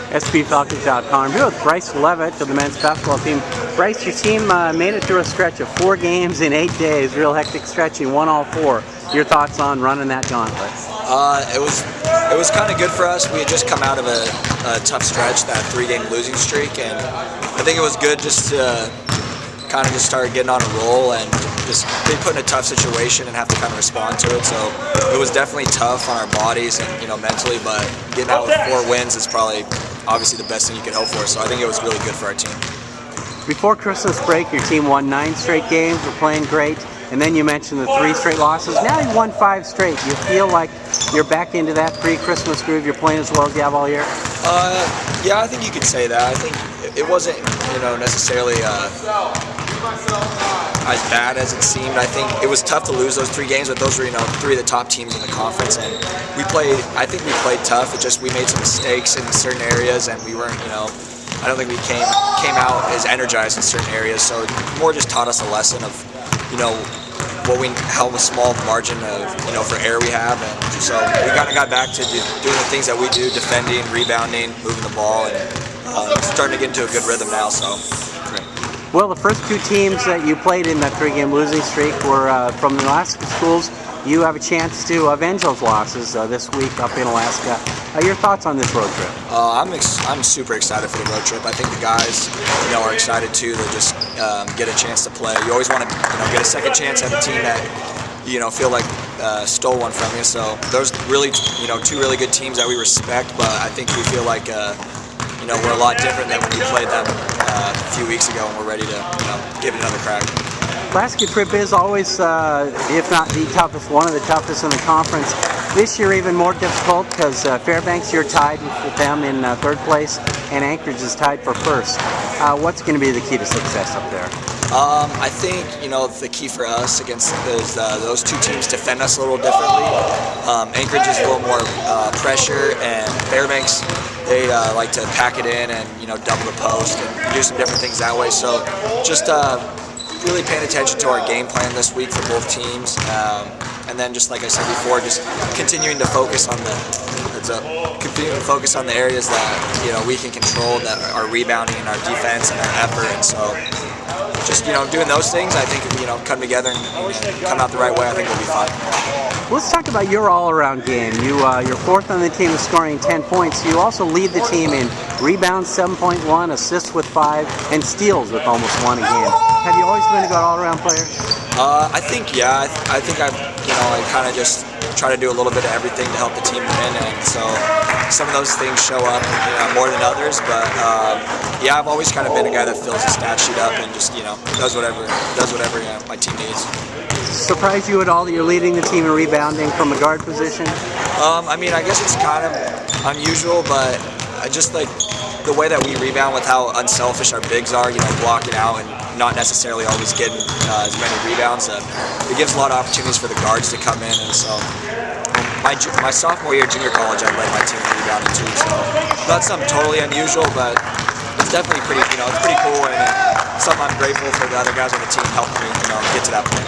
SPFalcons.com. I'm here with Bryce Leavitt of the men's basketball team. Bryce, your team made it through a stretch of 4 games in 8 days, real hectic stretch. You won all 4. Your thoughts on running that gauntlet? It was kind of good for us. We had just come out of a tough stretch, that 3-game losing streak, and I think it was good just to kind of just start getting on a roll and just be put in a tough situation and have to kind of respond to it. So it was definitely tough on our bodies and mentally, but getting out with 4 wins is probably obviously the best thing you could hope for. So I think it was really good for our team. Before Christmas break, your team won 9 straight games. We're playing great. And then you mentioned the 3 straight losses. Now you won 5 straight. You feel like you're back into that pre-Christmas groove. You're playing as well as you have all year? Yeah, I think you could say that. I think it wasn't, necessarily as bad as it seemed. I think it was tough to lose those 3 games, but those were, 3 of the top teams in the conference. And I think we played tough. It just, we made some mistakes in certain areas, and we weren't, I don't think we came out as energized in certain areas. So it more just taught us a lesson of, how small margin of for error we have, and so we kind of got back to doing the things that we do: defending, rebounding, moving the ball, and starting to get into a good rhythm now. So, great. Well, the first 2 teams that you played in that 3-game losing streak were from the Alaska schools. You have a chance to avenge those losses this week up in Alaska. Your thoughts on this road trip? I'm super excited for the road trip. I think the guys, are excited too to just get a chance to play. You always want to, get a second chance at a team that, feel like stole one from you. So those really, 2 really good teams that we respect. But I think we feel like, we're a lot different than when we played them a few weeks ago, and we're ready to, give it another crack. Alaska trip is always, if not the toughest, one of the toughest in the conference. This year even more difficult because Fairbanks, you're tied with them in 3rd place, and Anchorage is tied for 1st. What's going to be the key to success up there? I think, the key for us against those 2 teams defend us a little differently. Anchorage is a little more pressure, and Fairbanks, they like to pack it in and, double the post and do some different things that way. So just really paying attention to our game plan this week for both teams, and then just like I said before, just continuing to focus on the areas that we can control, that are rebounding and our defense and our effort. And so just doing those things, I think if we come together and come out the right way, I think we'll be fine. Let's talk about your all-around game. You're 4th on the team with scoring 10 points. You also lead the team in rebounds 7.1, assists with 5, and steals with almost 1 a game. Have you always been a good all-around player? I think yeah. I think I kind of just try to do a little bit of everything to help the team win, and so some of those things show up more than others. But yeah, I've always kind of been a guy that fills the stat sheet up and just does whatever my team needs. Surprise you at all that you're leading the team in rebounding from a guard position? I guess it's kind of unusual, but I just like the way that we rebound with how unselfish our bigs are, blocking out and not necessarily always getting as many rebounds. It gives a lot of opportunities for the guards to come in, and so my sophomore year at junior college, I led my team in rebounding too. So not something totally unusual, but it's definitely pretty, it's pretty cool, and something I'm grateful for the other guys on the team helping me, get to that point.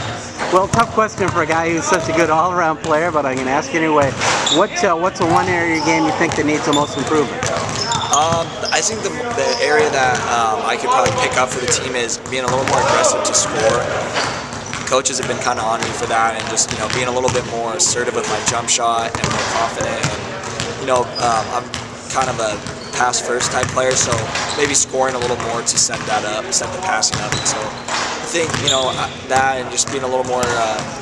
Well, tough question for a guy who's such a good all-around player, but I'm going to ask you anyway. What's the one area of your game you think that needs the most improvement? I think the area that I could probably pick up for the team is being a little more aggressive to score. Coaches have been kind of on me for that, and just being a little bit more assertive with my jump shot and more confident. And I'm kind of a pass first type player, so maybe scoring a little more to set that up, set the passing up. And so I think that, and just being a little more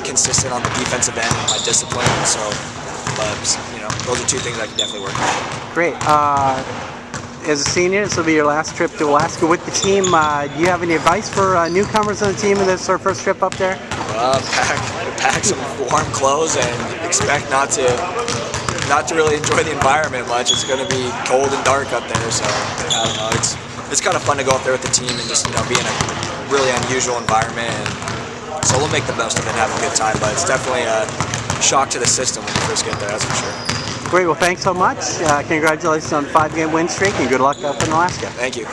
consistent on the defensive end and my discipline. And so, but those are 2 things I can definitely work on. Great. As a senior, this will be your last trip to Alaska with the team. Do you have any advice for newcomers on the team, and this is our first trip up there? Pack some warm clothes and expect not to really enjoy the environment much. It's going to be cold and dark up there, so I don't know. It's kind of fun to go up there with the team and just be in a really unusual environment. And so we'll make the most of it and have a good time. But it's definitely a shock to the system when you first get there, that's for sure. Great. Well, thanks so much. Congratulations on the 5-game win streak, and good luck up in Alaska. Thank you.